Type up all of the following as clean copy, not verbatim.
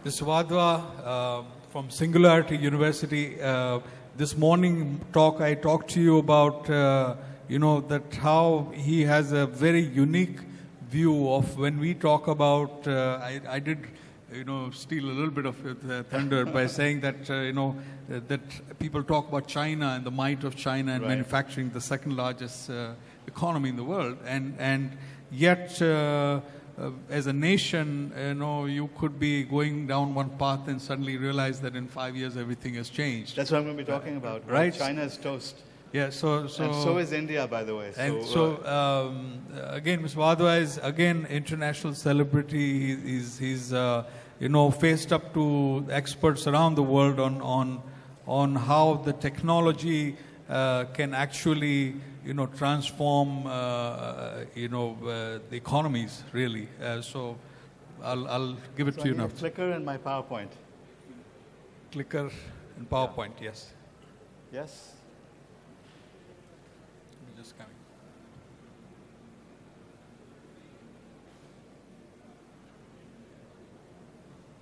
Mr. Wadhwa from Singularity University. This morning talk, I talked to you about, that how he has a very unique view of when we talk about, I did, steal a little bit of thunder by saying that, that people talk about China and the might of China and manufacturing, the second largest economy in the world. And yet, as a nation, you could be going down one path and suddenly realize that in 5 years everything has changed. That's what I'm going to be talking about. Right? China is toast. Yeah. And so is India, by the way. Again, Mr. Wadhwa is again international celebrity. He's faced up to experts around the world on how the technology can actually transform, the economies, really. So I'll give it to you now. Clicker and my PowerPoint. Clicker and PowerPoint, yes. Yes? Just coming.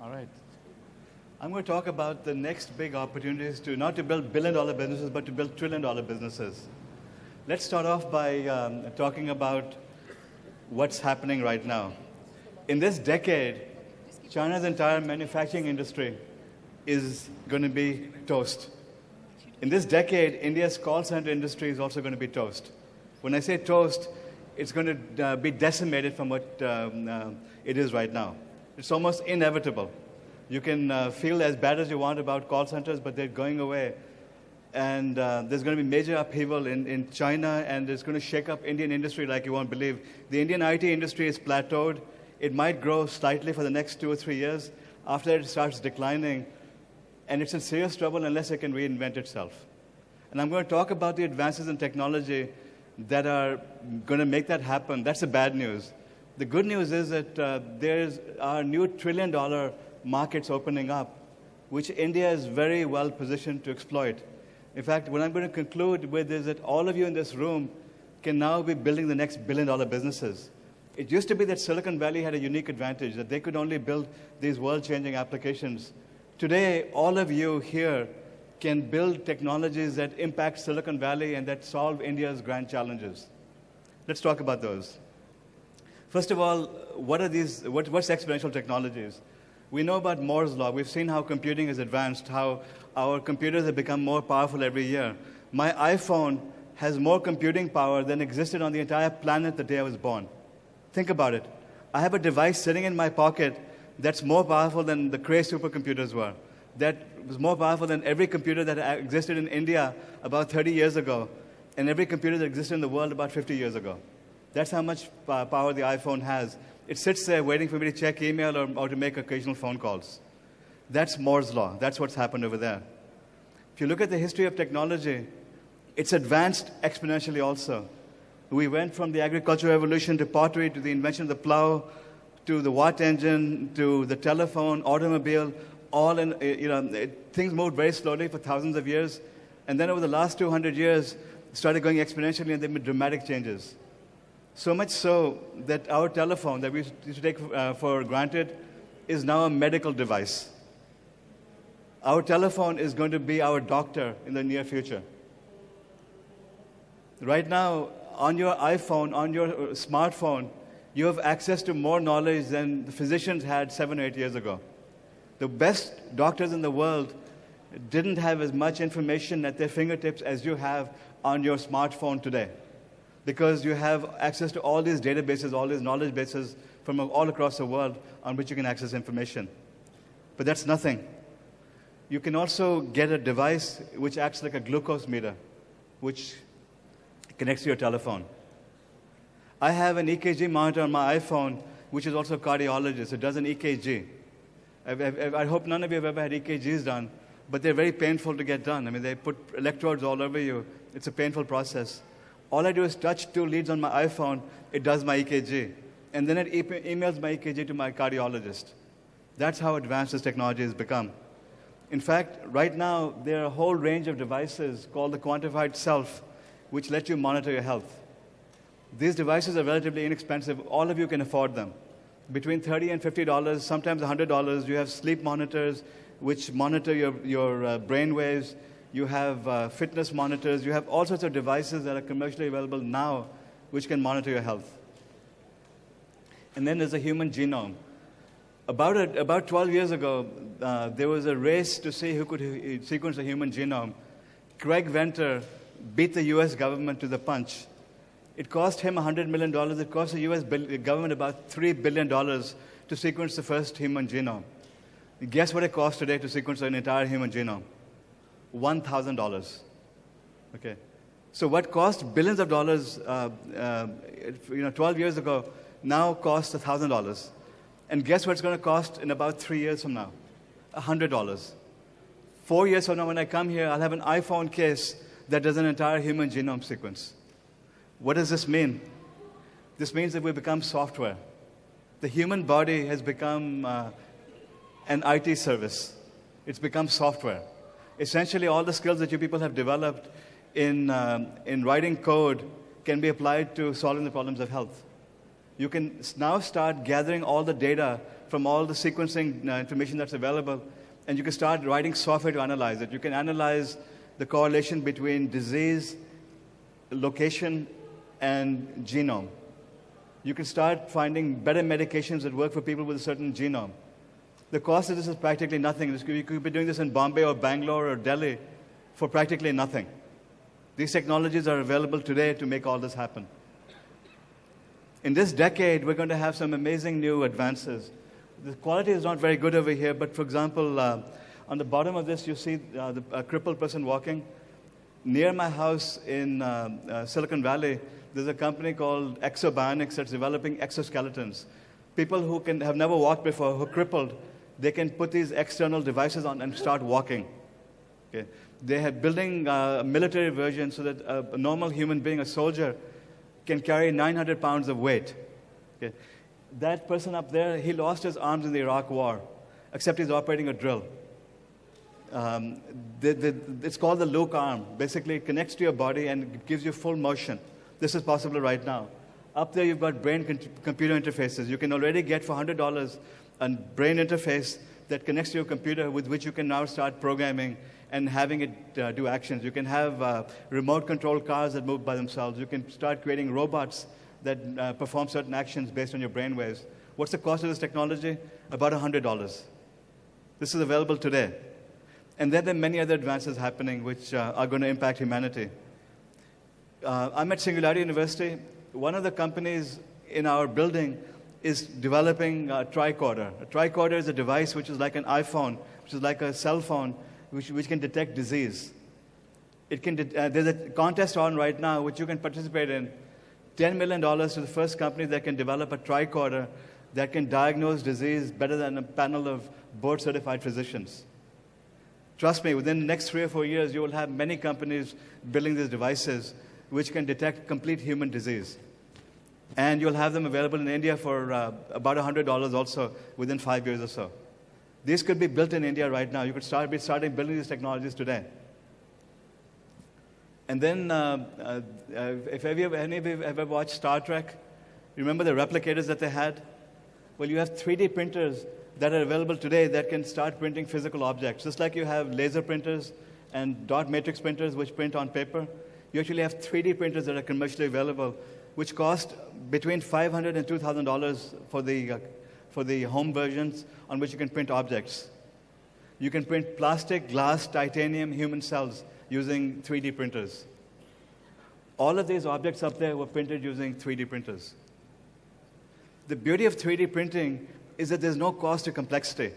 All right. I'm going to talk about the next big opportunities to not to build billion-dollar businesses, but to build trillion-dollar businesses. Let's start off by talking about what's happening right now. In this decade, China's entire manufacturing industry is going to be toast. In this decade, India's call center industry is also going to be toast. When I say toast, it's going to be decimated from what it is right now. It's almost inevitable. You can feel as bad as you want about call centers, but they're going away. And there's going to be major upheaval in China, and it's going to shake up Indian industry like you won't believe. The Indian IT industry is plateaued. It might grow slightly for the next 2 or 3 years. After that, it starts declining. And it's in serious trouble unless it can reinvent itself. And I'm going to talk about the advances in technology that are going to make that happen. That's the bad news. The good news is that there's our new trillion-dollar markets opening up, which India is very well positioned to exploit. In fact, what I'm going to conclude with is that all of you in this room can now be building the next billion-dollar businesses. It used to be that Silicon Valley had a unique advantage, that they could only build these world-changing applications. Today, all of you here can build technologies that impact Silicon Valley and that solve India's grand challenges. Let's talk about those. First of all, what's exponential technologies? We know about Moore's law. We've seen how computing has advanced, how our computers have become more powerful every year. My iPhone has more computing power than existed on the entire planet the day I was born. Think about it. I have a device sitting in my pocket that's more powerful than the Cray supercomputers were. That was more powerful than every computer that existed in India about 30 years ago, and every computer that existed in the world about 50 years ago. That's how much power the iPhone has. It sits there waiting for me to check email or to make occasional phone calls. That's Moore's law. That's what's happened over there. If you look at the history of technology, it's advanced exponentially also. We went from the agricultural revolution to pottery to the invention of the plow to the Watt engine to the telephone, automobile, all in, things moved very slowly for thousands of years. And then over the last 200 years, it started going exponentially, and there were dramatic changes. So much so that our telephone that we used to take for granted is now a medical device. Our telephone is going to be our doctor in the near future. Right now, on your iPhone, on your smartphone, you have access to more knowledge than the physicians had 7 or 8 years ago. The best doctors in the world didn't have as much information at their fingertips as you have on your smartphone today, because you have access to all these databases, all these knowledge bases from all across the world on which you can access information. But that's nothing. You can also get a device which acts like a glucose meter, which connects to your telephone. I have an EKG monitor on my iPhone, which is also a cardiologist. It does an EKG. I hope none of you have ever had EKGs done, but they're very painful to get done. I mean, they put electrodes all over you. It's a painful process. All I do is touch 2 leads on my iPhone. It does my EKG. And then it emails my EKG to my cardiologist. That's how advanced this technology has become. In fact, right now, there are a whole range of devices called the quantified self, which let you monitor your health. These devices are relatively inexpensive. All of you can afford them. between $30 and $50, sometimes $100. You have sleep monitors, which monitor your brain waves. You have fitness monitors. You have all sorts of devices that are commercially available now, which can monitor your health. And then there's a human genome. About 12 years ago, there was a race to see who could sequence the human genome. Craig Venter beat the US government to the punch. It cost him $100 million. It cost the US government about $3 billion to sequence the first human genome. Guess what it costs today to sequence an entire human genome? $1,000. Okay. So what cost billions of dollars 12 years ago now costs $1,000. And guess what it's going to cost in about 3 years from now? $100. 4 years from now, when I come here, I'll have an iPhone case that does an entire human genome sequence. What does this mean? This means that we become software. The human body has become an IT service. It's become software. Essentially, all the skills that you people have developed in writing code can be applied to solving the problems of health. You can now start gathering all the data from all the sequencing information that's available, and you can start writing software to analyze it. You can analyze the correlation between disease, location, and genome. You can start finding better medications that work for people with a certain genome. The cost of this is practically nothing. You could be doing this in Bombay or Bangalore or Delhi for practically nothing. These technologies are available today to make all this happen. In this decade, we're going to have some amazing new advances. The quality is not very good over here, but for example, on the bottom of this, you see a crippled person walking. Near my house in Silicon Valley, there's a company called Exobionics that's developing exoskeletons. People who have never walked before, who are crippled, they can put these external devices on and start walking. Okay. They are building a military version so that a normal human being, a soldier, can carry 900 pounds of weight. Okay. That person up there, he lost his arms in the Iraq War, except he's operating a drill. It's called the Luke arm. Basically, it connects to your body and it gives you full motion. This is possible right now. Up there, you've got brain-computer interfaces. You can already get for $100 a brain interface that connects to your computer with which you can now start programming and having it do actions. You can have remote-controlled cars that move by themselves. You can start creating robots that perform certain actions based on your brain waves. What's the cost of this technology? About $100. This is available today. And then there are many other advances happening which are going to impact humanity. I'm at Singularity University. One of the companies in our building is developing a tricorder. A tricorder is a device which is like an iPhone, which is like a cell phone, which can detect disease. There's a contest on right now which you can participate in. $10 million to the first company that can develop a tricorder that can diagnose disease better than a panel of board-certified physicians. Trust me, within the next 3 or 4 years, you will have many companies building these devices which can detect complete human disease. And you'll have them available in India for about $100 also within 5 years or so. These could be built in India right now. You could start building these technologies today. And then, if any of you have ever watched Star Trek, remember the replicators that they had? Well, you have 3D printers that are available today that can start printing physical objects. Just like you have laser printers and dot matrix printers which print on paper, you actually have 3D printers that are commercially available, which cost between $500 and $2,000 for the home versions on which you can print objects. You can print plastic, glass, titanium, human cells using 3D printers. All of these objects up there were printed using 3D printers. The beauty of 3D printing is that there's no cost to complexity.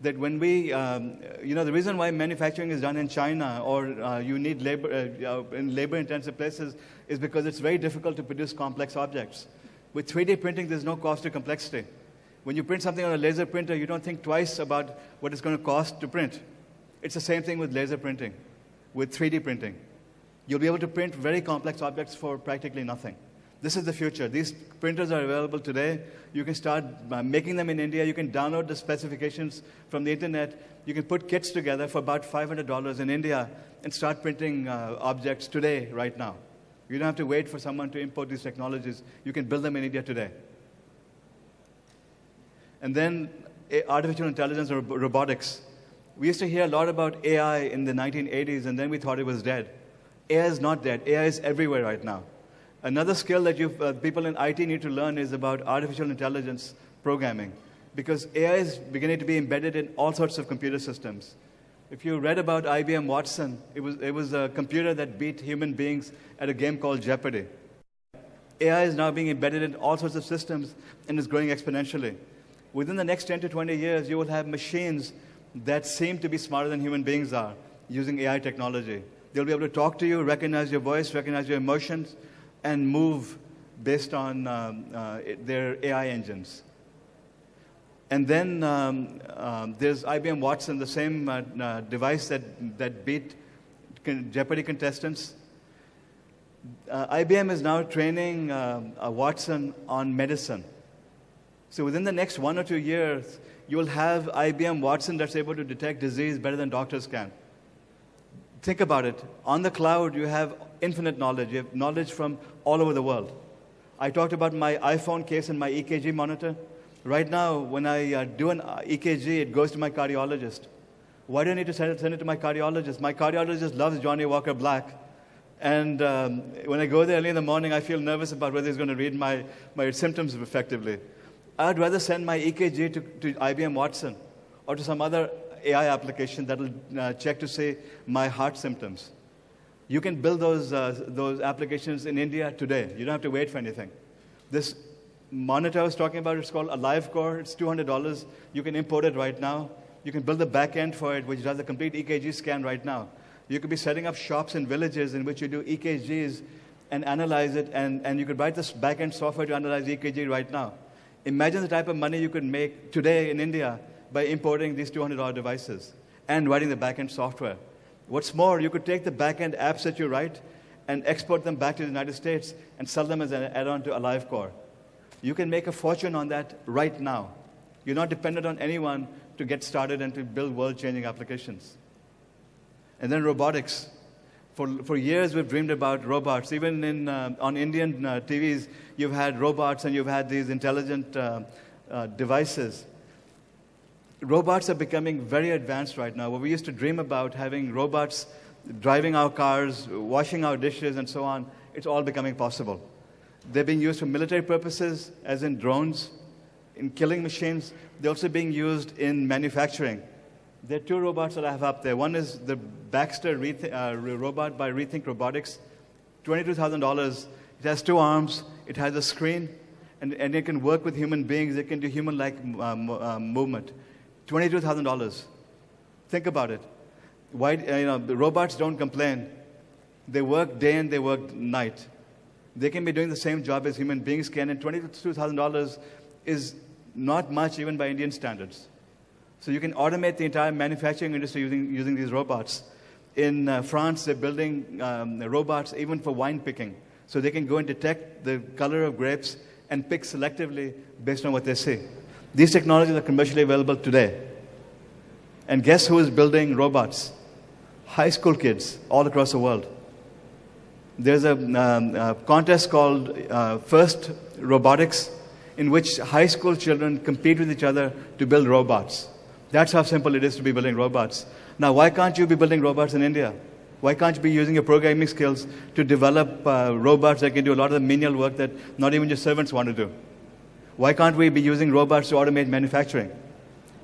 That when the reason why manufacturing is done in China or you need labor in labor-intensive places is because it's very difficult to produce complex objects. With 3D printing, there's no cost to complexity. When you print something on a laser printer, you don't think twice about what it's going to cost to print. It's the same thing with laser printing, with 3D printing. You'll be able to print very complex objects for practically nothing. This is the future. These printers are available today. You can start making them in India. You can download the specifications from the internet. You can put kits together for about $500 in India and start printing objects today, right now. You don't have to wait for someone to import these technologies. You can build them in India today. And then artificial intelligence or robotics. We used to hear a lot about AI in the 1980s, and then we thought it was dead. AI is not dead. AI is everywhere right now. Another skill that people in IT need to learn is about artificial intelligence programming, because AI is beginning to be embedded in all sorts of computer systems. If you read about IBM Watson, it was a computer that beat human beings at a game called Jeopardy. AI is now being embedded in all sorts of systems and is growing exponentially. Within the next 10 to 20 years, you will have machines that seem to be smarter than human beings are using AI technology. They'll be able to talk to you, recognize your voice, recognize your emotions, and move based on their AI engines. And then there's IBM Watson, the same device that beat Jeopardy contestants. IBM is now training a Watson on medicine. So within the next 1 or 2 years, you will have IBM Watson that's able to detect disease better than doctors can. Think about it. On the cloud, you have infinite knowledge. You have knowledge from all over the world. I talked about my iPhone case and my EKG monitor. Right now, when I do an EKG, it goes to my cardiologist. Why do I need to send it to my cardiologist? My cardiologist loves Johnny Walker Black. And when I go there early in the morning, I feel nervous about whether he's going to read my symptoms effectively. I'd rather send my EKG to IBM Watson or to some other AI application that will check to see my heart symptoms. You can build those applications in India today. You don't have to wait for anything. This monitor I was talking about, it's called AliveCore. It's $200. You can import it right now. You can build the back end for it, which does a complete EKG scan right now. You could be setting up shops in villages in which you do EKGs and analyze it, and you could write this back end software to analyze EKG right now. Imagine the type of money you could make today in India by importing these $200 devices and writing the back-end software. What's more, you could take the back-end apps that you write and export them back to the United States and sell them as an add-on to AliveCore. You can make a fortune on that right now. You're not dependent on anyone to get started and to build world-changing applications. And then robotics. For years, we've dreamed about robots. Even on Indian TVs, you've had robots and you've had these intelligent devices. Robots are becoming very advanced right now. What we used to dream about, having robots driving our cars, washing our dishes, and so on, it's all becoming possible. They're being used for military purposes, as in drones, in killing machines. They're also being used in manufacturing. There are 2 robots that I have up there. One is the Baxter robot by Rethink Robotics, $22,000. It has 2 arms, it has a screen, and it can work with human beings. It can do human-like movement. $22,000. Think about it. Why, the robots don't complain. They work day and they work night. They can be doing the same job as human beings can, and $22,000 is not much even by Indian standards. So you can automate the entire manufacturing industry using these robots. In France, they're building robots even for wine picking. So they can go and detect the color of grapes and pick selectively based on what they see. These technologies are commercially available today. And guess who is building robots? High school kids all across the world. There's a contest called First Robotics, in which high school children compete with each other to build robots. That's how simple it is to be building robots. Now, why can't you be building robots in India? Why can't you be using your programming skills to develop robots that can do a lot of the menial work that not even your servants want to do? Why can't we be using robots to automate manufacturing?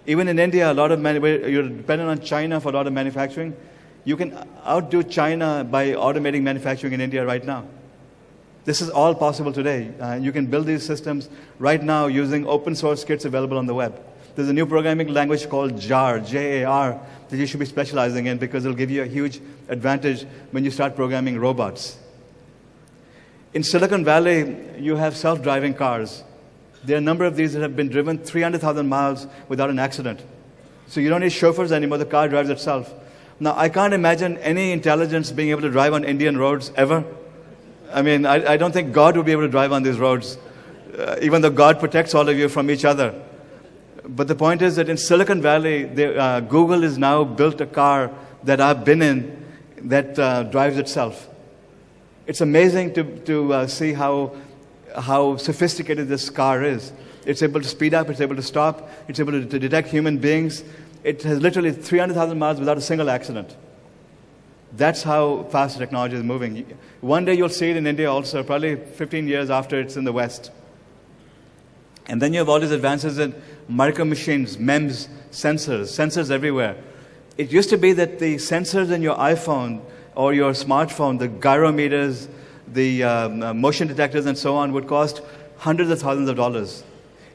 Even in India, you're dependent on China for a lot of manufacturing. You can outdo China by automating manufacturing in India right now. This is all possible today. You can build these systems right now using open source kits available on the web. There's a new programming language called JAR, J-A-R, that you should be specializing in because it'll give you a huge advantage when you start programming robots. In Silicon Valley, you have self-driving cars. There are a number of these that have been driven 300,000 miles without an accident. So you don't need chauffeurs anymore, the car drives itself. Now, I can't imagine any intelligence being able to drive on Indian roads ever. I mean, I don't think God will be able to drive on these roads, even though God protects all of you from each other. But the point is that in Silicon Valley, Google has now built a car that I've been in that drives itself. It's amazing to see how sophisticated this car is. It's able to speed up, it's able to stop, it's able to detect human beings. It has literally 300,000 miles without a single accident. That's how fast technology is moving. One day you'll see it in India also, probably 15 years after it's in the West. And then you have all these advances in micro machines, MEMS, sensors everywhere. It used to be that the sensors in your iPhone or your smartphone, the gyrometers, the motion detectors and so on would cost hundreds of thousands of dollars.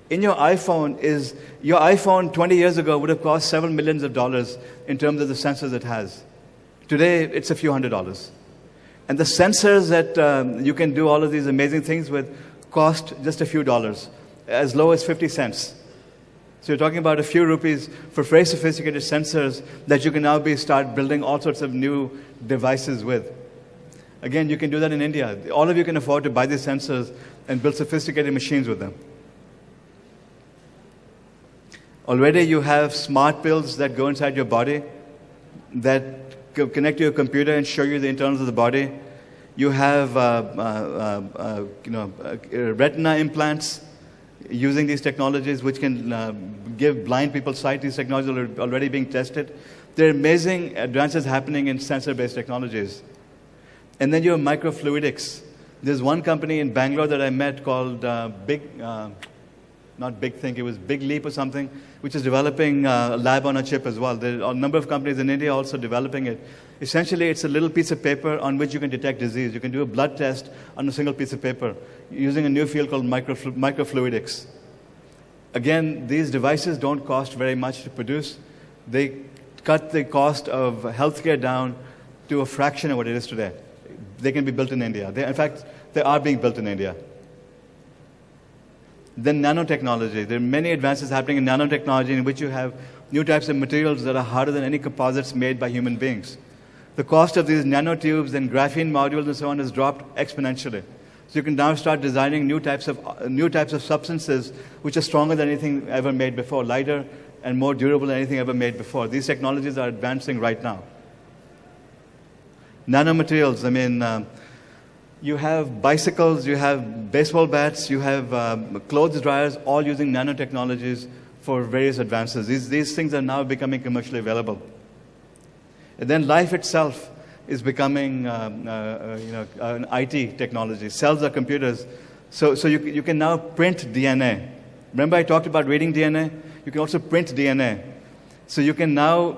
In your iPhone 20 years ago would have cost several millions of dollars in terms of the sensors it has. Today, it's a few $100s. And the sensors that you can do all of these amazing things with cost just a few dollars, as low as 50 cents. So you're talking about a few rupees for very sophisticated sensors that you can now start building all sorts of new devices with. Again, you can do that in India. All of you can afford to buy these sensors and build sophisticated machines with them. Already you have smart pills that go inside your body that connect to your computer and show you the internals of the body. You have retina implants using these technologies which can give blind people sight. These technologies are already being tested. There are amazing advances happening in sensor-based technologies. And then you have microfluidics. There's one company in Bangalore that I met called not Big Think, it was Big Leap or something, which is developing a lab on a chip as well. There are a number of companies in India also developing it. Essentially, it's a little piece of paper on which you can detect disease. You can do a blood test on a single piece of paper using a new field called microfluidics. Again, these devices don't cost very much to produce. They cut the cost of healthcare down to a fraction of what it is today. They can be built in India. In fact, they are being built in India. Then nanotechnology. There are many advances happening in nanotechnology in which you have new types of materials that are harder than any composites made by human beings. The cost of these nanotubes and graphene modules and so on has dropped exponentially. So you can now start designing new types of substances which are stronger than anything ever made before, lighter and more durable than anything ever made before. These technologies are advancing right now. Nanomaterials, I mean, you have bicycles, you have baseball bats, you have clothes dryers, all using nanotechnologies for various advances. These things are now becoming commercially available. And then life itself is becoming an IT technology. Cells are computers. So you can now print DNA. Remember I talked about reading DNA? You can also print DNA. So you can now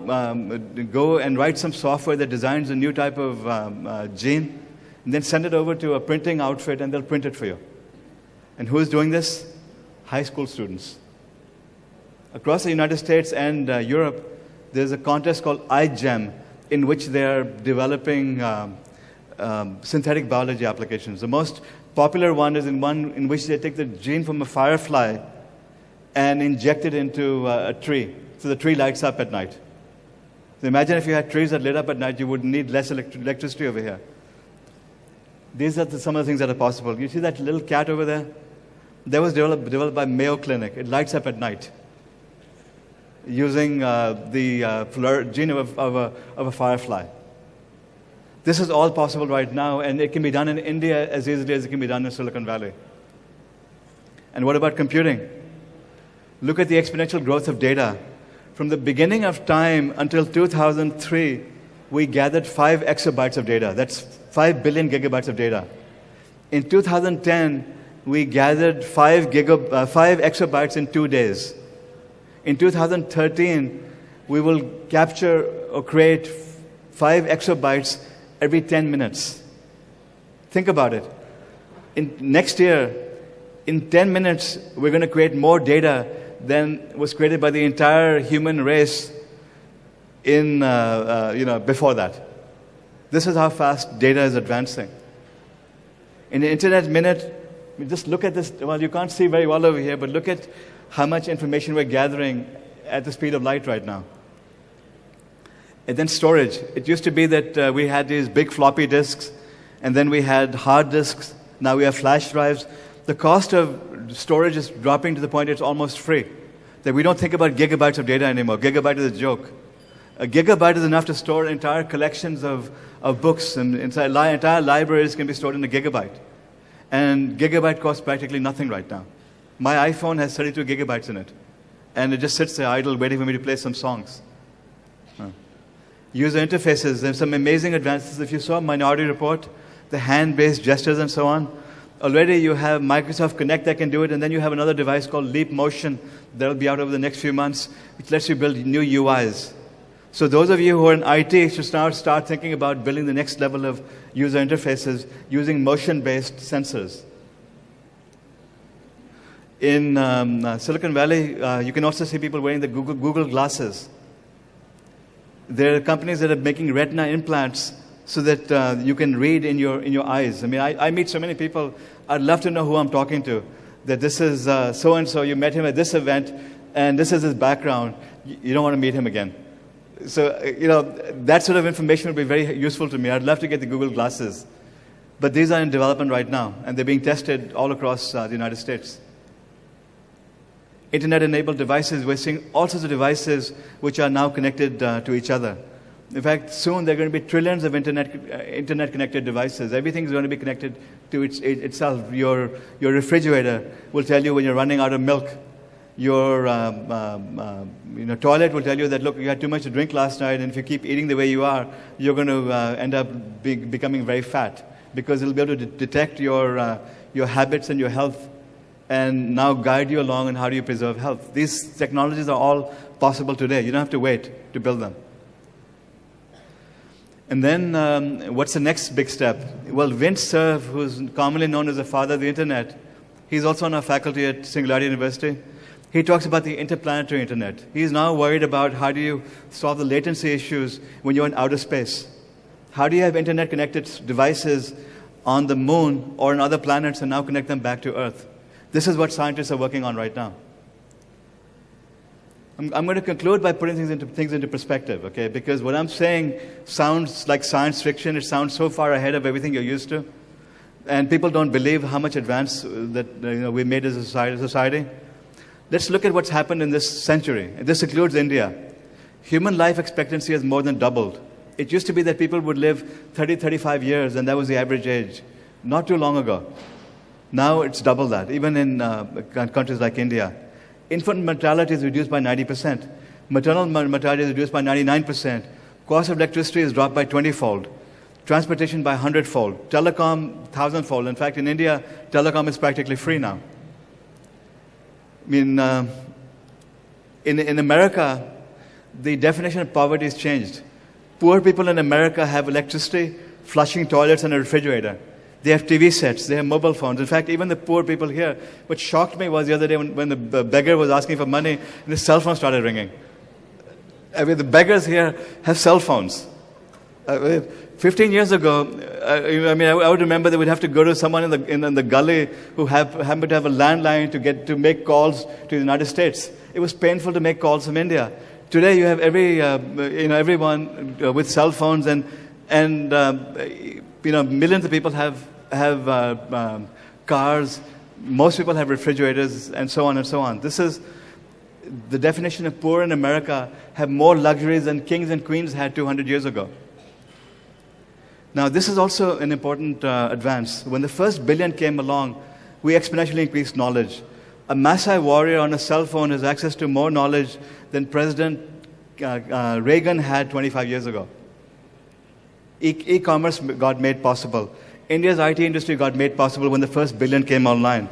go and write some software that designs a new type of gene, and then send it over to a printing outfit, and they'll print it for you. And who is doing this? High school students. Across the United States and Europe, there's a contest called iGEM, in which they are developing synthetic biology applications. The most popular one is in which they take the gene from a firefly and inject it into a tree, so the tree lights up at night. So imagine if you had trees that lit up at night, you would need less electricity over here. These are some of the things that are possible. You see that little cat over there? That was developed by Mayo Clinic. It lights up at night using the gene of a firefly. This is all possible right now, and it can be done in India as easily as it can be done in Silicon Valley. And what about computing? Look at the exponential growth of data. From the beginning of time until 2003, we gathered 5 exabytes of data. That's 5 billion gigabytes of data. In 2010, we gathered 5 exabytes in 2 days. In 2013, we will capture or create 5 exabytes every 10 minutes. Think about it. Next year, in 10 minutes, we're going to create more data than was created by the entire human race before that. This is how fast data is advancing. In the Internet Minute, just look at this. Well, you can't see very well over here, but look at how much information we're gathering at the speed of light right now. And then storage. It used to be that we had these big floppy disks, and then we had hard disks. Now we have flash drives. The cost of storage is dropping to the point it's almost free. That we don't think about gigabytes of data anymore. Gigabyte is a joke. A gigabyte is enough to store entire collections of books, and entire libraries can be stored in a gigabyte. And gigabyte costs practically nothing right now. My iPhone has 32 gigabytes in it. And it just sits there idle waiting for me to play some songs. User interfaces, there's some amazing advances. If you saw Minority Report, the hand-based gestures and so on, already you have Microsoft Connect that can do it, and then you have another device called Leap Motion that will be out over the next few months, which lets you build new UIs. So those of you who are in IT should now start thinking about building the next level of user interfaces using motion-based sensors. In Silicon Valley, you can also see people wearing the Google glasses. There are companies that are making retina implants so that you can read in your eyes. I mean, I meet so many people. I'd love to know who I'm talking to. That this is so-and-so, you met him at this event, and this is his background. You don't want to meet him again. So, that sort of information would be very useful to me. I'd love to get the Google glasses. But these are in development right now, and they're being tested all across the United States. Internet-enabled devices, we're seeing all sorts of devices which are now connected to each other. In fact, soon there are going to be trillions of internet-connected devices. Everything's going to be connected to itself. Your refrigerator will tell you when you're running out of milk. Your toilet will tell you that, look, you had too much to drink last night, and if you keep eating the way you are, you're going to end up becoming very fat, because it'll be able to detect your habits and your health and now guide you along on how do you preserve health. These technologies are all possible today. You don't have to wait to build them. And then what's the next big step? Well, Vint Cerf, who's commonly known as the father of the internet, he's also on our faculty at Singularity University. He talks about the interplanetary internet. He's now worried about how do you solve the latency issues when you're in outer space. How do you have internet-connected devices on the moon or on other planets and now connect them back to Earth? This is what scientists are working on right now. I'm going to conclude by putting things into perspective, okay? Because what I'm saying sounds like science fiction. It sounds so far ahead of everything you're used to. And people don't believe how much advance that we made as a society. Let's look at what's happened in this century. This includes India. Human life expectancy has more than doubled. It used to be that people would live 30, 35 years, and that was the average age, not too long ago. Now it's double that, even in countries like India. Infant mortality is reduced by 90%. Maternal mortality is reduced by 99%. Cost of electricity is dropped by 20-fold. Transportation by 100-fold. Telecom, 1,000-fold. In fact, in India, telecom is practically free now. I mean, in America, the definition of poverty has changed. Poor people in America have electricity, flushing toilets, and a refrigerator. They have TV sets, they have mobile phones. In fact, even the poor people here, what shocked me was the other day when the beggar was asking for money, and his cell phone started ringing. I mean, the beggars here have cell phones. 15 years ago, I would remember they would have to go to someone in the gully who happened to have a landline to make calls to the United States. It was painful to make calls from India. Today, you have everyone with cell phones, and millions of people have cars. Most people have refrigerators, and so on and so on. This is the definition of poor in America. Have more luxuries than kings and queens had 200 years ago. Now, this is also an important advance. When the first billion came along, we exponentially increased knowledge. A Maasai warrior on a cell phone has access to more knowledge than President Reagan had 25 years ago. E-commerce got made possible. India's IT industry got made possible when the first billion came online.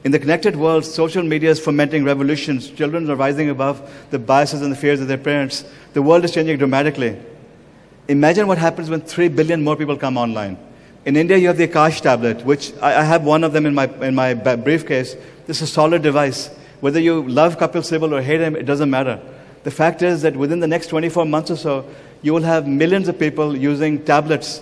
In the connected world, social media is fomenting revolutions. Children are rising above the biases and the fears of their parents. The world is changing dramatically. Imagine what happens when 3 billion more people come online. In India, you have the Akash tablet, which I have one of them in my briefcase. This is a solid device. Whether you love Kapil Sibal or hate him, it doesn't matter. The fact is that within the next 24 months or so, you will have millions of people using tablets.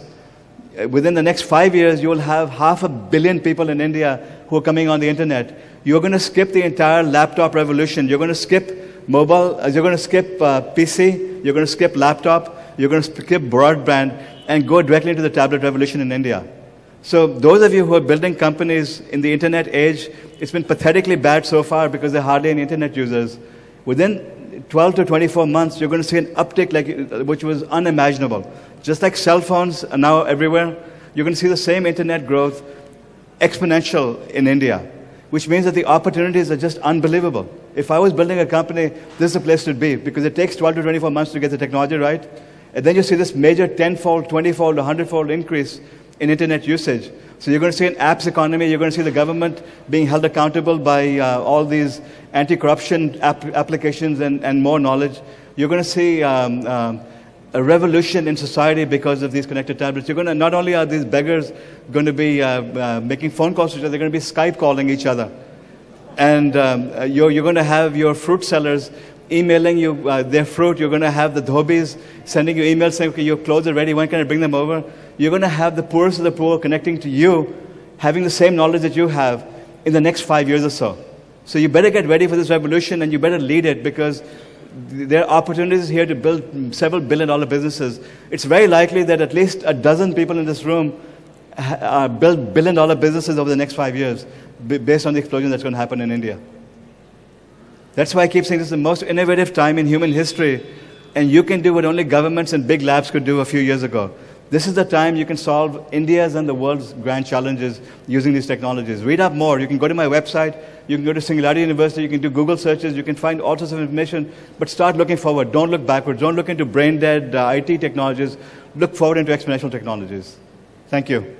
Within the next 5 years, you will have 500 million people in India who are coming on the internet. You're going to skip the entire laptop revolution. You're going to skip mobile, you're going to skip PC, you're going to skip laptop, you're going to skip broadband, and go directly into the tablet revolution in India. So those of you who are building companies in the internet age, it's been pathetically bad so far because there are hardly any internet users. Within 12 to 24 months, you're going to see an uptick which was unimaginable. Just like cell phones are now everywhere, you're going to see the same internet growth exponential in India. which means that the opportunities are just unbelievable. If I was building a company, this is the place to be, because it takes 12 to 24 months to get the technology right. And then you see this major 10-fold, 20-fold, 100-fold increase in internet usage. So you're going to see an apps economy. You're going to see the government being held accountable by all these anti-corruption applications and more knowledge. You're going to see a revolution in society because of these connected tablets. You're going to, not only are these beggars going to be making phone calls to each other, they're going to be Skype calling each other. And you're going to have your fruit sellers emailing you their fruit. You're going to have the dhobis sending you emails saying, okay, your clothes are ready, when can I bring them over? You're going to have the poorest of the poor connecting to you, having the same knowledge that you have in the next 5 years or so. So you better get ready for this revolution, and you better lead it, because there are opportunities here to build several billion-dollar businesses. It's very likely that at least a dozen people in this room build billion-dollar businesses over the next 5 years, based on the explosion that's going to happen in India. That's why I keep saying this is the most innovative time in human history, and you can do what only governments and big labs could do a few years ago. This is the time you can solve India's and the world's grand challenges using these technologies. Read up more. You can go to my website. You can go to Singularity University. You can do Google searches. You can find all sorts of information. But start looking forward. Don't look backwards. Don't look into brain-dead IT technologies. Look forward into exponential technologies. Thank you.